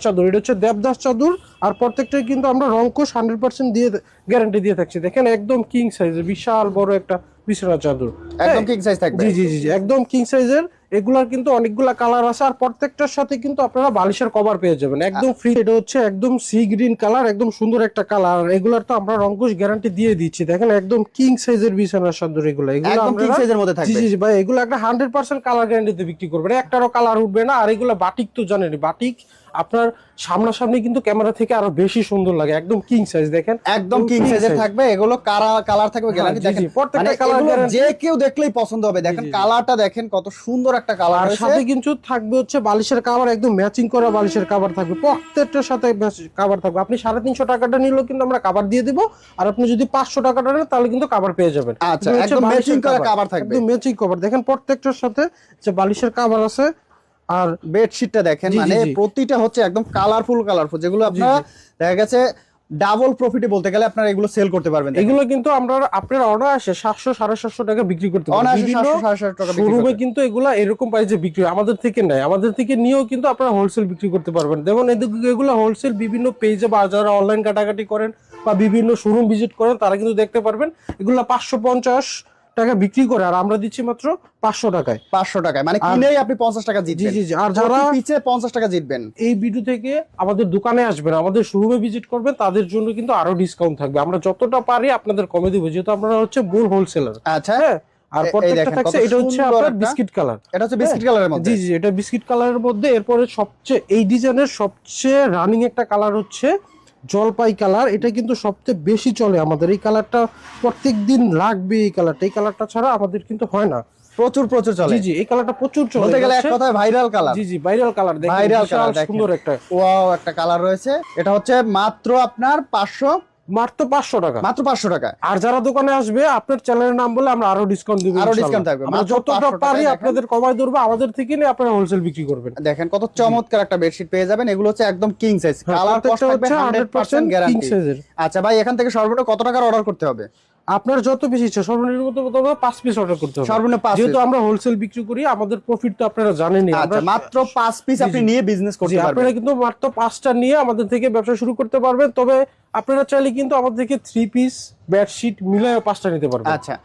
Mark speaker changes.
Speaker 1: চাদর, এটা হচ্ছে দেবদাস চাদর। আর প্রত্যেকটাই কিন্তু আমরা রংকশ 100% দিয়ে গ্যারান্টি দিয়ে থাকছি। দেখেন একদম কিং সাইজের বিশাল বড় একটা বিছানার চাদর,
Speaker 2: একদম কিং সাইজ থাকবে।
Speaker 1: জি জি জি একদম কিং সাইজের। এগুলার কিন্তু অনেকগুলা কালার আছে, আর প্রত্যেকটার সাথে কিন্তু আপনারা বালিশের কভার পেয়ে যাবেন একদম ফ্রি। এটা হচ্ছে একদম সি গ্রিন কালার, একদম সুন্দর একটা কালার। এগুলার তো আমরা রংকশ গ্যারান্টি দিয়ে দিচ্ছি। দেখেন একদম কিং সাইজের বিছানার চাদর এগুলো
Speaker 2: একদম কিং সাইজের মধ্যে
Speaker 1: জি
Speaker 2: থাকবে।
Speaker 1: জি জি ভাই, এগুলো একটা 100% কালার গ্যারান্টিতে বিক্রি করবেন, একটারও কালার উঠবে না। আর এগুলো বাটিক তো জানেন, বাটিক আপনার সামনাসামনি কিন্তু ক্যামেরা থেকে আরো বেশি সুন্দর লাগে। একদম কিং সাইজ, দেখেন
Speaker 2: একদম কিং সাইজের থাকবে। এগুলো কালার থাকবে গ্যারান্টি। দেখেন
Speaker 1: প্রত্যেকটা
Speaker 2: মানে
Speaker 1: কালার
Speaker 2: এগুলো যে কেউ দেখলেই পছন্দ হবে। দেখেন কালারটা দেখেন কত সুন্দর একটা কালার
Speaker 1: আর
Speaker 2: হয়েছে।
Speaker 1: সাথে কিন্তু থাকবে হচ্ছে বালিশের কভার, একদম ম্যাচিং করা বালিশের কভার থাকবে। প্রত্যেকটার সাথে কভার থাকবে। আপনি 350 টাকাটা নিলেও কিন্তু আমরা কভার দিয়ে দিব। আর আপনি যদি 500 টাকাটা নেন তাহলে কিন্তু কভার পেয়ে যাবেন।
Speaker 2: আচ্ছা, একদম ম্যাচিং করা কভার থাকবে,
Speaker 1: একদম ম্যাচিং কভার। দেখেন প্রত্যেকটার সাথে যে বালিশের কভার আছে। আর
Speaker 2: বেডশিটটা দেখেন মানে প্রতিটা হচ্ছে একদম কালারফুল, যেগুলো আপনারা দেখা গেছে ডাবল প্রফিটে বলতে গেলে আপনারা এগুলো সেল করতে পারবেন।
Speaker 1: এগুলো কিন্তু আমরা আপনার অর্ডার আসে 700 750 টাকা বিক্রি করতে পারবেন। শোরুমে কিন্তু এগুলা এরকম প্রাইসে বিক্রি হয়, আমাদের থেকে নেয়। আমাদের থেকে নিয়েও কিন্তু আপনারা হোলসেল বিক্রি করতে পারবেন। যেমন এগুলো হোলসেল বিভিন্ন পেজে বা যারা অনলাইন কাটাকাটি করেন বা বিভিন্ন শোরুম ভিজিট করেন তারা কিন্তু দেখতে পারবেন। এগুলো 550 টাকা বিক্রি করে, আর আমরা দিচ্ছি মাত্র 500 টাকায়।
Speaker 2: 500 টাকায় মানে কিনেই আপনি 50 টাকা জিতবেন।
Speaker 1: জি জি। আর যারা
Speaker 2: পিছে 50 টাকা জিতবেন,
Speaker 1: এই ভিডিও থেকে আমাদের দোকানে আসবেন, আমাদের শোরুমে ভিজিট করবেন, তাদের জন্য কিন্তু আরো ডিসকাউন্ট থাকবে। আমরা যতটা পারি আপনাদের কমে দিব, যেহেতু আপনারা হচ্ছে মূল হোলসেলার।
Speaker 2: আচ্ছা।
Speaker 1: হ্যাঁ। আর প্রত্যেকটা থাকছে, এটা হচ্ছে আপনার বিস্কিট কালার।
Speaker 2: এটা হচ্ছে বিস্কিট কালারের মধ্যে।
Speaker 1: জি জি, এটা বিস্কিট কালারের মধ্যে। এরপরে সবচেয়ে এই ডিজাইনের সবচেয়ে রানিং একটা কালার হচ্ছে জলপাই কালার। এটা কিন্তু সবচেয়ে বেশি চলে আমাদের। এই কালারটা প্রত্যেকদিন লাগবে। এই কালারটা ছাড়া আমাদের কিন্তু হয় না।
Speaker 2: প্রচুর চলে।
Speaker 1: জি জি, এই কালারটা প্রচুর চলে,
Speaker 2: বলতে গেলে এক কথায় ভাইরাল কালার।
Speaker 1: জি জি, ভাইরাল কালার। দেখেন
Speaker 2: ভাইরাল কালার,
Speaker 1: সুন্দর একটা
Speaker 2: ওয়াও একটা কালার রয়েছে। এটা হচ্ছে মাত্র আপনার 500,
Speaker 1: মাত্র 500 টাকা,
Speaker 2: মাত্র 500 টাকা।
Speaker 1: আর যারা দোকানে আসবে আপনার চ্যানেলের নাম বলে আমরা আরো ডিসকাউন্ট দিব।
Speaker 2: আরো ডিসকাউন্ট থাকবে।
Speaker 1: আমরা যতটা পারি আপনাদের কমায় ধরবো, আমাদের থেকে নিয়ে আপনারা হোলসেল বিক্রি করবেন।
Speaker 2: দেখেন কত চমৎকার একটা বেডশিট পেয়ে যাবেন। এগুলো হচ্ছে একদম কিং সাইজ, কালার কস্ট থাকবে 100% গ্যারান্টি। আচ্ছা ভাই, এখান থেকে সর্বনিম্ন কত টাকার অর্ডার করতে হবে?
Speaker 1: আপনার যত বেশি ইচ্ছা সর্বনিম্ন 5 পিস অর্ডার করতে হবে।
Speaker 2: সর্বনিম্ন 5 পিস,
Speaker 1: যেহেতু আমরা হোলসেল বিক্রি করি, আমাদের প্রফিট তো আপনারা জানেনই।
Speaker 2: আচ্ছা, মাত্র 5 পিস আপনি নিয়ে বিজনেস করতে পারবেন।
Speaker 1: আপনারা কিন্তু মাত্র 5টা নিয়ে আমাদের থেকে ব্যবসা শুরু করতে পারবেন। তবে আপনারা চাইলে কিন্তু আমাদের থেকে 3 পিস বেডশিট মিলায়ে 5টা নিতে পারবেন।
Speaker 2: আচ্ছা।